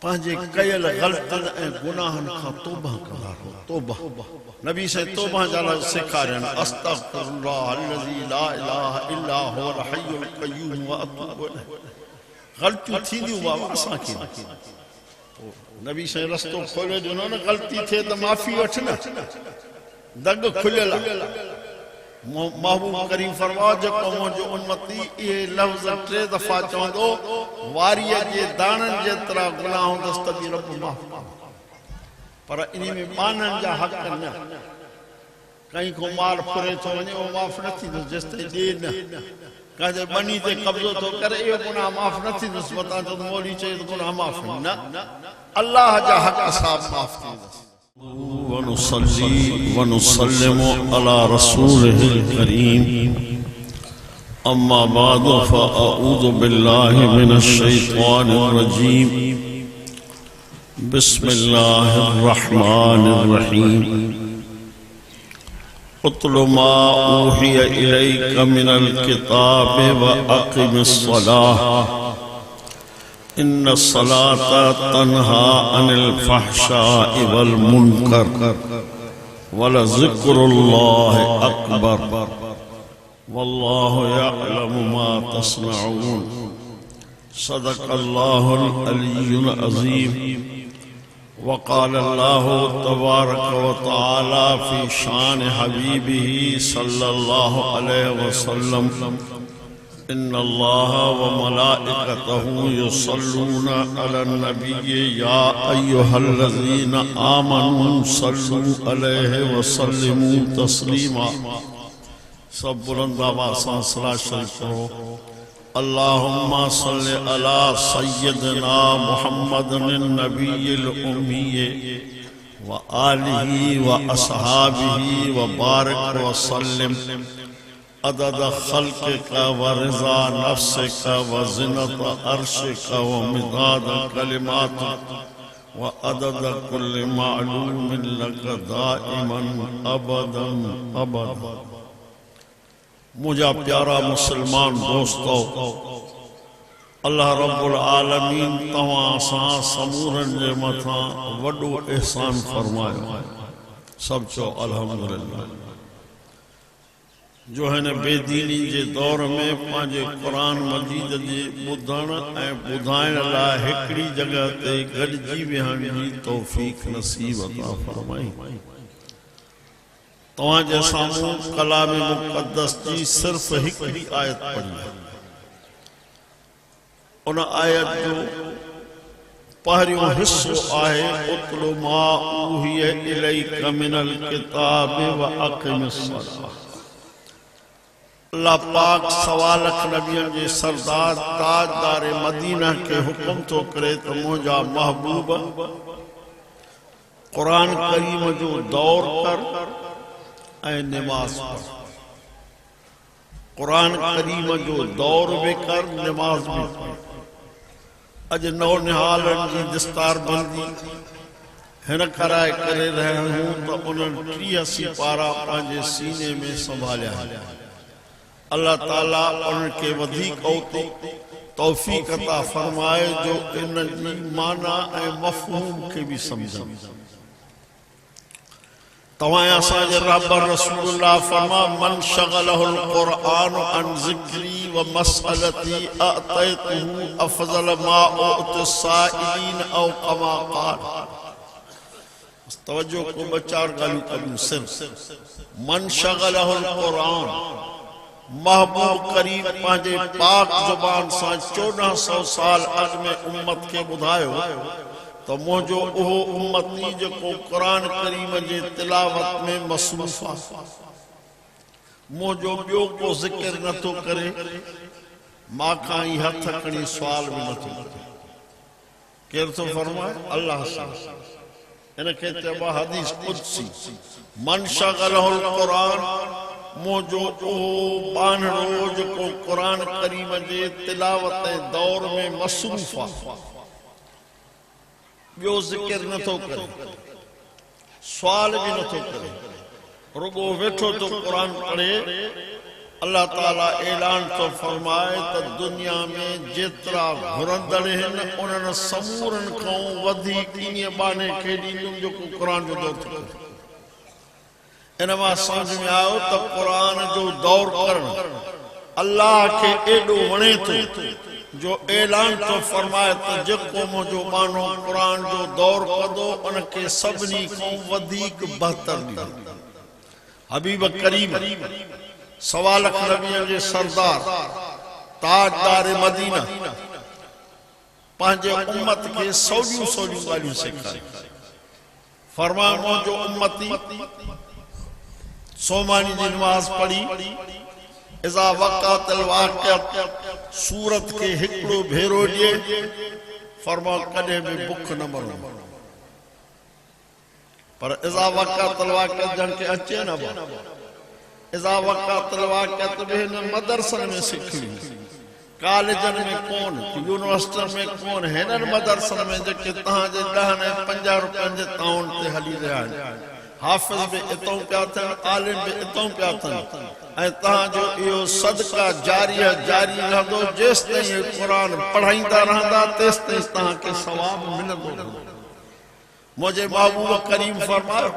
पंहिंजे कयल ग़लतियुनि ऐं गुनाहनि खां तौबा कंदा रहो। तौबा नबी से तौबा जा सेखारियनि, अस्तग़फिरुल्लाह अल्लज़ी ला इलाहा इल्ला हुवल हय्युल क़य्यूम व अतूबु इलैह। ग़लतियूं थींदियूं बाबा असांखे, नबी से रस्तो खोले ॾिनो न, ग़लती थिए त माफ़ी वठ न, दग खुलियल आहे। महबूब करीम फरमाओ, जेको मुंहिंजो उम्मती इहे लफ़्ज़ 3 दफ़ा चवंदो, वारीअ जे दाणनि जेतिरा गुनाह हूंदसि त बि रब माफ़ कंदो। पर इन में ॿाननि जा हक़ न, कहीं को माल फुरे थो वञे उहो माफ़ न थींदुसि जेसिताईं ॾिए न। कंहिंजे ॿनी ते कब्ज़ो थो करे, इहो गुनाह माफ़ न थींदुसि। मतां त मौली चए त गुनाह माफ़ न, अल्लाह जा हक़ सां माफ़ थींदुसि। वनुसल्ली वनुसल्लिमु अला रसूलिहिल करीम, अम्मा बाद फ़अऊज़ु बिल्लाहि मिनश शैतानिर रजीम, बिस्मिल्लाहिर रहमानिर रहीम। उतलु मा ऊहिय इलैका मिनल किताबि व अक़िमिस सलाह, इन्न सलाता तन्हा अनिल फहशाइ वल मुनकर वलज़िक्रुल्लाहि अकबर वल्लाहु यअलमु मा तस्नऊन। सदक़ल्लाहुल अलियुल अज़ीम। वक़ाल अल्लाहु तबारक व तआला फ़ी शान हबीबिही सल्लल्लाहु अलैहि वसल्लम, इन्नल्लाह व मलाइकतहु युसल्लूना अलन नबी या अय्युहल्लज़ीना आमनू सल्लू अलैहि व सल्लिमू तस्लीमा। सब बुलंद आवाज़ से सलात शरीफ पढ़ो। अल्लाहुम्मा सल्लि अला सय्यदना मुहम्मदिन नबिय्यिल उम्मी व आलिहि व अस्हाबिहि व बारिक व सल्लिम अदद खल्क़िका व रिज़ा नफ्सिका व ज़िनत अर्शिका व मिदाद कलिमातिका व अदद कुल्लि मालूमिन लका दाइमन अबदन अबद। मुझा प्यारा मुसलमान दोस्तों, अल्लाह रब्बुल आलमीन तवां सां समूरन जे मथां वॾो एहसान फरमायो। सब चो अल्हम्दुलिल्लाह। जो है न बेदीनी जे दौर में पांजे कुरान मजीद जे ॿुधण ऐं ॿुधाइण लाइ हिकड़ी जगह ते गॾिजी वेहण जी तौफ़ीक़ नसीब अता फरमाई। तव्हांजे साम्हूं कलाम मुक़द्दस जी सिर्फ़ हिकड़ी आयत पढ़ी। उन आयत जो पहिरियों हिस्सो आहे, उतलु मा ऊहिय इलैका मिनल किताबि व अक़िमिस सलाह। अल्लाह पाक सवा लख नबियन जे सरदार ताजदार मदीना के हुक्म तो करे तो मुझा महबूब कुरान करीम जो दौर कर ऐं नमाज पढ़। कुरान करीम जो दौर भी कर, नमाज भी पढ़। अज नौ निहालन जी दस्तार बंदी हिन कराए करे रहे हूं तो उन्हनि 83 पारा पंहिंजे सीने में संभालिया। अल्लाह ताला उनके वधिक तौफीक अता फरमाए जो इन जी माना ऐं मफ़हूम के भी समझन। तवां असांजे रब्बुर रसूलुल्लाह फरमा, मन शगलहुल कुरान अन ज़िक्री व मसअलती अतैतुहु अफज़ल मा उतिस साइलीन औ कमा क़ाल। तवज्जो को बचार गालियूं करूं सिर्फ। मन शगलहुल कुरान, महबूब करीम पांजे पाक जुबान से 1400 साल अग में उम्मत के बुधायो तो मुझो ओहो उम्मती जो कुरान करीम जे तिलावत में मसरूफ आ। मुझो बियो को जिक्र न तो करे, मां खां ही हथ खणी सवाल भी न तो करे। केर तो फरमाए? अल्लाह से। इनके चबा हदीस कुदसी, मन शगलहुल कुरान, मुझो ओहो बानड़ो जो कुरान करीम जे तिलावत दौर में मसरूफ आ, बियो जिक्र न तो करे, सवाल भी न तो करे, रुगो वेठो तो कुरान पढ़े, अल्लाह ताला ऐलान तो फरमाए तो दुनिया में जेतरा घुरंदड़ हैं उन्हनि समूरन खां वधीक इन्हीअ बाने खे ॾींदुमि जेको क़ुरान जो दौर थो करे। इन मां समझ में आयो त क़ुरान जो दौर करणु अल्लाह खे एॾो वणे थो जो ऐलान तो फरमाए त जेको मुंहिंजो बानो क़ुरान जो दौर कंदो उनखे सभिनी खां वधीक बहितर ॾींदो। हबीब करीम सवा लख नबियनि जे सरदार ताजदार मदीना पंहिंजे उम्मत खे सौलियूं सौलियूं ॻाल्हियूं सेखारियूं। फरमायो मुंहिंजो उम्मती सोमानी जी नमाज़ पढ़ी इज़ा वक़अतिल वाक़िअत सूरत के हिकिड़ो भेरो ॾिए फरमायो कॾहिं बि बुख न मरो। पर इज़ा वक़अतिल वाक़िअत जन के अचे न इज़ा वक़अतिल वाक़िअत बि हिन मदरसनि में सिखी कॉलेजनि में कोन यूनिवर्सिटियुनि में कोन हिननि मदरसनि में जेके तव्हांजे 10 ऐं 50 रुपयनि जे ताउन ते हली रहिया आहिनि। हाफ़िज़ भी इतों पिया थियनि आलिम भी इतों पिया थियनि ऐं तव्हांजो इहो सदका जारी रहंदो जेसिताईं क़ुरान पढ़ाईंदा रहंदा तेसिताईं तव्हांखे सवाब मिलंदो। मुंहिंजे महबूब करीम फरमायो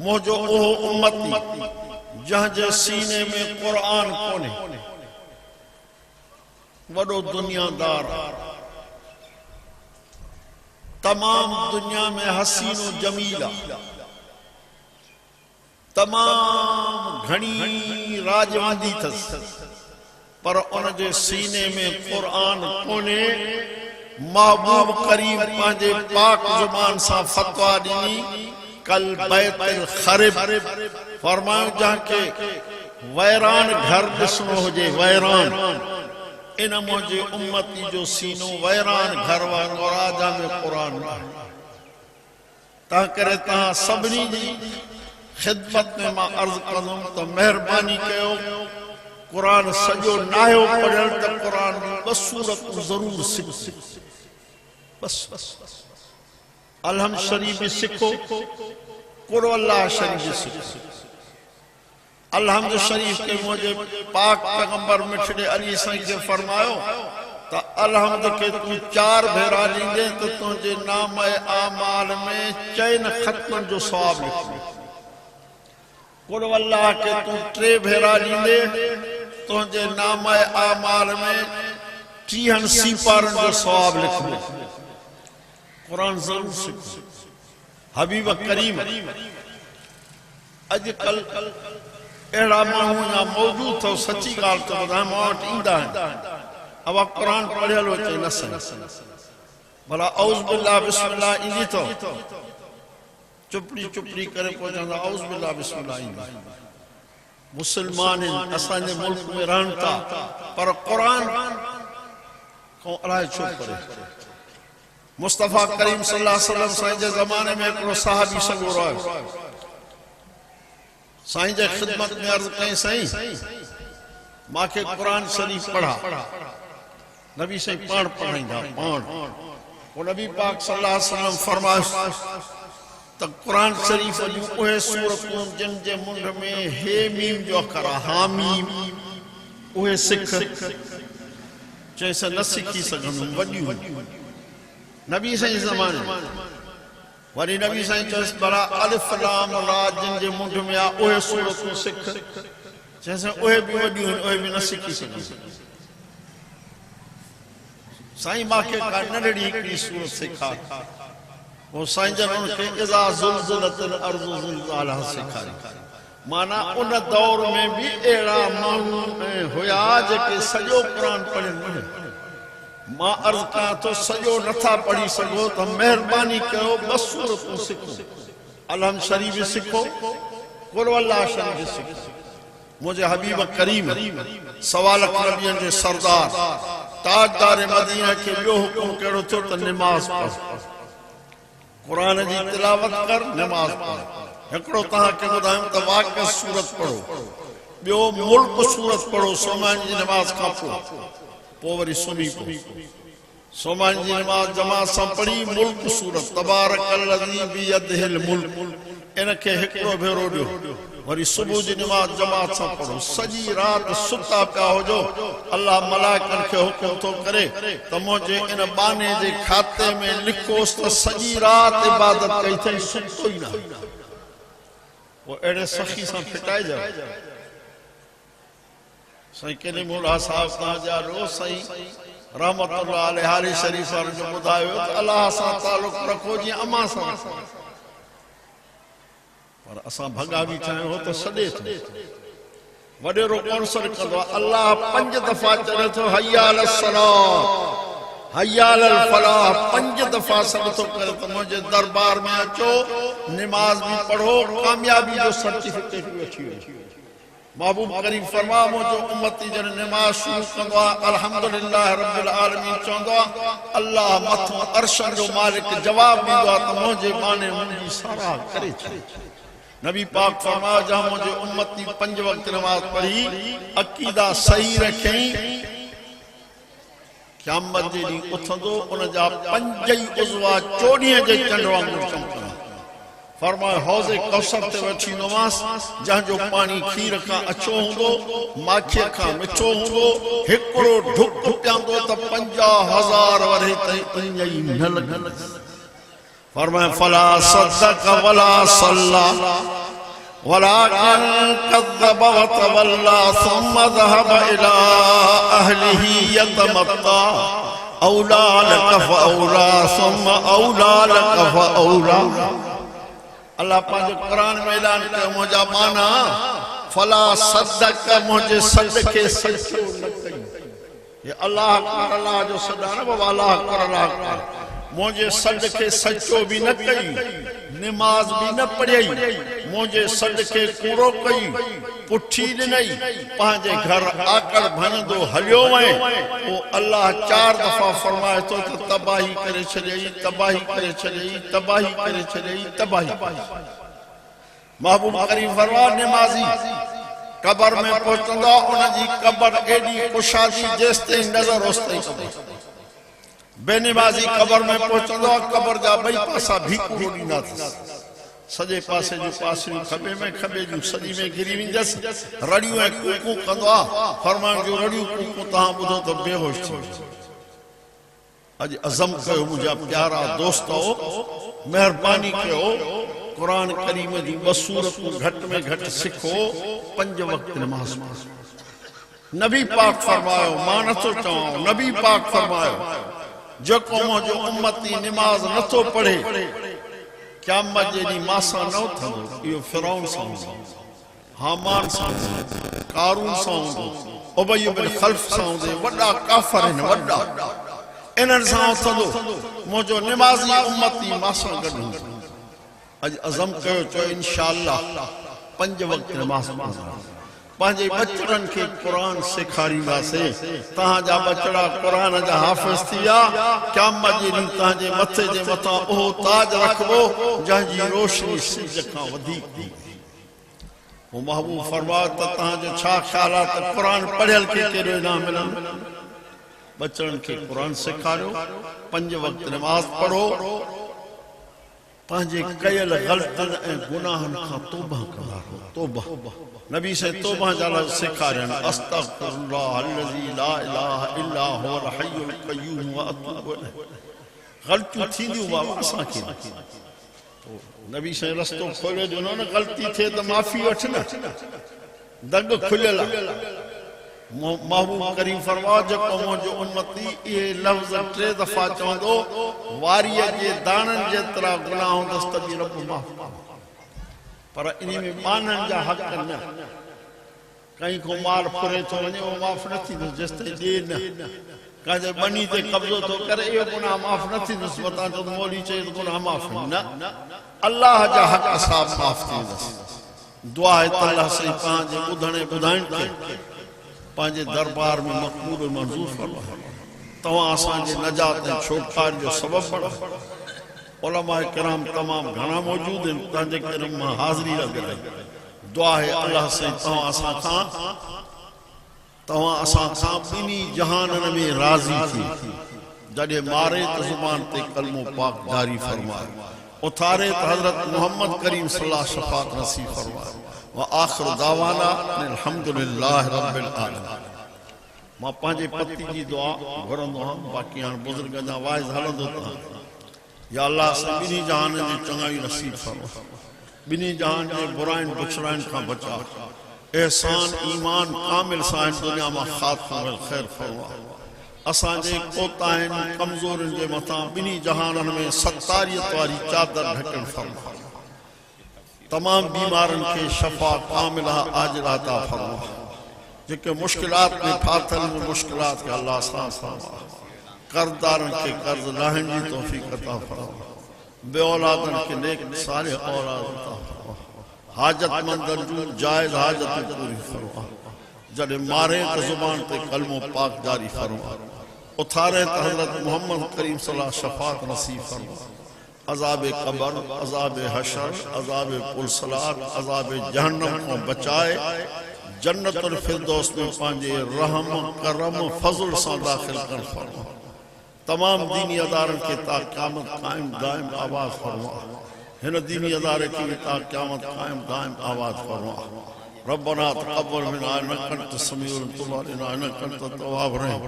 मुंहिंजो उहो उम्मती जंहिंजे सीने में क़ुरान कोन्हे वॾो दुनियादार तमाम दुनिया में हसीनो जमीला तमाम घणी राजवादी थस पर उनजे सीने में क़ुरान कोने। महबूब करीम पंहिंजे पाक ज़ुबान सां फतवा ॾिनी कल बैतुल खरिब फरमायो जंहिंखे वैरान घर ॾिसणो हुजे वैरान इन मुंहिंजे उम्मती जो सीनो वैरान घर वांगुरु राजा में क़ुरान आहे। तंहिं करे तव्हां सभिनी जी खिदमत में मां अर्ज़ कंदुमि त महिरबानी कयो क़ुरान सॼो नाहियो पढ़ियल त क़ुरान जी 2 सूरतूं ज़रूर सिखो। बस अलहम शरीफ भी सिखो कुल अल्लाह शरीफ भी सिखो। अलहम्द शरीफ के मुझे पाक पैगंबर मिठड़े अली साईं के फरमायो तो अलहम्द के तू 4 भेरा लींदे तो तुझे नाम आमाल में 4 खत्मन जो सवाब लिखो। कुल अल्लाह के तू 3 भेरा लींदे तुझे नाम आमाल में 30 सिपारन जो सवाब लिखो। कुरान जरूर सीखो। हबीब करीम अजकल अड़ा माण्हू या मौजूद थो सची गाल तो ॿुधायां मां वटि ईंदा आहिनि अब कुरान पढ़ियल अचे न सही भला औज़ बिल्लाह बिस्मिल्लाह ईंदी तो चुपड़ी करे पहुंचंदा औज़ बिल्लाह बिस्मिल्लाह ईंदी। मुसलमान असांजे मुल्क में रहनि था पर कुरान को अलाए छो पढ़े। मुस्तफा करीम सल्लल्लाहु अलैहि वसल्लम साईं जे ज़माने में हिकिड़ो साहबी सॻो रहियो साईं जे खिदमत में अर्ज़ कई साईं मांखे क़ुरान शरीफ पढ़ा। नबी साईं पाण पढ़ाईंदा पाण वो नबी पाक सल्लल्लाहु अलैहि वसल्लम फरमायो त क़ुरान शरीफ जूं उहे सूरतूं जिन जे मुंड में हे मीम जो अखर हामीम उहे सिख चइसि न सिखी सघंदुमि वॾियूं नबी साईं ज़माने वरी नबी साईं चइसि भला अलिफ लाम रा जिन जे मुंड में आ उहे सूरतूं सिख चइसि उहे बि वॾियूं उहे बि न सिखी सघंदुमि। साईं मांखे का नंढड़ी हिकिड़ी सूरत सेखार वो साईं जन उनखे इज़ा ज़ुलज़िलतिल अर्ज़ु ज़िलज़ालहा सेखारी। माना उन दौर में भी अहिड़ा माण्हू हुया जेके सॼो क़ुरान पढ़नि मां अर्ज़ कयां थो सॼो नथा पढ़ी सघो त महिरबानी कयो 2 सूरतूं सिखो। अलहम शरीफ सिखो कुल अल्लाह शरीफ सिखो। मुझे हबीब करीम सवा लख नबियनि जे सरदार ताजदार मदीना के ॿियो हुकुम कहिड़ो थियो त नमाज़ पढ़ क़ुरान जी तिलावत कर नमाज़ पढ़। हिकिड़ो तव्हांखे ॿुधायूं त वाक़िअ सूरत पढ़ो ॿियो मुल्क सूरत पढ़ो सोमान जी नमाज़ खां पोइ वरी सुम्ही पओ। सोमान जी नमाज़ जमात सां पढ़ी मुल्क सूरत तबारकल्लज़ी बियदिहिल मुल्क इनखे हिकिड़ो भेरो ॾियो वरी सुबह जी नमाज जमात से पढ़ो सजी रात सुता पिया होजो अल्लाह मलाइकन के हुक्म तो करे तो मुझे इन बाने जे खाते में लिखोस तो सजी रात इबादत कई थे सुतो ही ना वो एड़े सखी से फिटाए जाए सही केले मोला साहब ता जा रो सही रहमतुल्लाह अलैहि हारी शरीफ और जो बुधायो अल्लाह सा ताल्लुक रखो जी अमा सा पर असा भगा भी चाहे हो तो सदे थो वडेरो कौन सर कंदो अल्लाह 5 दफा चले तो हय्या अलस सलाह हय्या अल फलाह 5 दफा सब तो करे तो मुझे दरबार में अचो नमाज भी पढ़ो कामयाबी जो सर्टिफिकेट भी अची हो महबूब करीम फरमा मुझो उम्मती जन नमाज शुरू कंदो अल्हम्दुलिल्लाह रब्बिल आलमीन चंदो अल्लाह मथो अर्श जो मालिक जवाब दींदो तो मुझे माने मुंजी सारा करे नबी पाक फरमाया जहां मुझे उम्मती 5 वक्त नमाज पढ़ी अकीदा सही रखें क़यामत जे दी उथंदो उन जा 5 ही उज़वा चोड़ीअ जे चंड वांगुरु चमकंदा फरमाया हौज़े कौसर ते वठी नमाज जहां जो पानी खीर का अचो हुंदो माखिया का मिठो हुंदो हिकड़ो ढुक पियांदो त 50,000 वरे ताईं इंजई न लगल फरमाया फला सद्दक वला सल्ला वलाकिन कज़्ज़ब व तवल्ला सुम्मा ज़हब इला अहलिही यतमत्ता औला लक फऔला सुम्मा औला लक फऔला अल्लाह पांच कुरान में ऐलान कयो मुझा माना फला सद्दक मुझे सद के सचो न कई ये अल्लाह जो सदा न बाबा अल्लाह मुझे सद के सचो भी न कई नमाज भी न पढ़ी मुझे सद के पूरो कई पुठी नहीं पांजे घर आकड़ भनदो हलियो वए वो अल्लाह 4 दफा फरमाए तो तबाही करे छई तबाही करे छई तबाही करे छई तबाही महबूब करीम फरमा नमाजी कब्र में पहुंचंदा उन जी कब्र एडी कुशादी जेस्ते नजर ओस्ते बेनमाजी कब्र में पहुंचंदा कब्र जा बई पासा भीख ॾींदा सजे पासे जो पासियो खबे में खबे जो सदी में गिरी विंदस रड़ियो ए कूकू कंदो फरमान जो रड़ियो कूकू ता बुधो तो बेहोश थी आज अज़म कयो मुझा प्यारा दोस्तो मेहरबानी कयो कुरान करीम दी बसूरत घट में घट सिखो 5 वक्त नमाज नबी पाक फरमायो मान तो चाहो नबी पाक फरमायो जो कौम जो उम्मती नमाज न तो पढ़े क़यामत जे दी मासा न थंदो यो फिरौन सा हामान सा कारून सा उबय बिन खल्फ सा वडा काफिर न वडा इनन सा थंदो मुजो नमाजी उम्मती मासा गडू आज अज़म कयो तो इंशाअल्लाह 5 वक्त नमाज पांजे बचड़न के कुरान सिखारींदासे तहां जा बचड़ा कुरान जा हाफिज थिया क़यामत जे ॾींहुं तहां जे मथे जे मथां ओ ताज रखबो जहां जी रोशनी सिज खां वधीक वो महबूब फरमाया त तहां जो छा ख्याल आहे त कुरान पढ़ियल के केड़ो इनाम मिलन बचड़न के कुरान सिखारियो 5 वक्त नमाज पढ़ो पांजे कयल गलतन ए गुनाहन का तौबा करो तौबा नबी से तौबा जाला सिखारन अस्तगफिरुल्लाह अल्लज़ी ला इलाहा इल्ला हुवल हय्युल क़य्यूम व अतूबु इलैह गलती थींदी बाबा असा के नबी से रस्तो खोले जो न गलती थे तो माफी वठ न दग खुलल महबूब करीम फरमा जो जो उम्मती ये लफ्ज 3 दफा चवंदो वारिय जे दाणन जेतरा गुनाह होंदस त रब माफ पर इन में मानन जा हक न कहीं को माल फुरे तो वने वो माफ न थी जेस्ते दे न काजे बनी ते कब्जो तो करे ये गुनाह माफ न थी बता तो मौली चे गुनाह माफ न अल्लाह जा हक साहब माफ थी दुआ है अल्लाह से पांजे बुधणे बुधाइन के पांजे दरबार में मकबूल मंजूर फरमा तवा असा जे नजात छोटकार जो सबब बड़ा उलमा किराम तमाम घना मौजूद हैं ताजे करम में हाजिरी लगे दुआ है अल्लाह से तवा असा बिनी जहानन में राजी थी जडे मारे तो जुबान ते कलमो पाक जारी फरमाए उतारे तो हजरत मोहम्मद करीम सल्लल्लाहु अलैहि वसल्लम शफात नसीब फरमाए व आखिर दावाना अल्हम्दुलिल्लाह रब्बिल आलमीन। मां पंहिंजे पति जी दुआ घुरंदो आहियां, बाक़ी हाणे बुज़ुर्ग जा वाइज़ हलंदो था। या अल्लाह असां ॿिन्ही जहान जी चङाई नसीब फरमा, ॿिन्ही जहान जे बुराइनि बुछड़ाइनि खां बचा, एहसान ईमान कामिल सां दुनिया मां ख़ात्मो ख़ैर फरमा। असांजे कोताहिनि कमज़ोरनि जे मथां ॿिन्ही जहाननि में सतारियत वारी चादर ढकण फरमा। तमाम बीमारनि खे शफ़ा कामिला आजिला अता फरमा। जेके मुश्किलात में फाथल मुश्किलात के अल्लाह आसान फरमा। कर्ज़दारनि खे कर्ज़ लाहिण जी तौफ़ीक़ अता फरमा। बे औलादनि खे नेक सालिह औलाद अता फरमा। हाजतमंदनि जूं जायज़ हाजतूं पूरी फरमा। जॾहिं मारे त ज़ुबान ते कलमो पाक जारी फरमा। उथारे त हज़रत मोहम्मद करीम सल्लल्लाहु अलैहि शफ़ाअत नसीब फरमा। अज़ाब क़ब्र, अज़ाब हशर, अज़ाब पुलसलात, अज़ाब जहन्नम को बचाए जन्नतुल फिरदौस में पांजे रहम करम फज़ल सां दाखिल कर फरमा। तमाम दीनी अदारन के ता क़यामत कायम दायम आबाद फरमा। हिन दीनी अदारे की ता क़यामत कायम दायम आबाद फरमा। रब्बना तक़ब्बल मिन्ना इन्नका अंतस समीउल तुब अलैना इन्नका अंतत तव्वाबुर रहीम।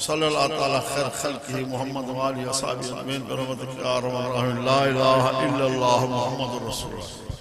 सल्लल्लाहु तआला खैर खल्क़िही मुहम्मद व आलिहि व असहाबिही अजमईन बिरहमतिका या अरहमर राहिमीन। ला इलाहा इल्लल्लाह मुहम्मदुर रसूलुल्लाह।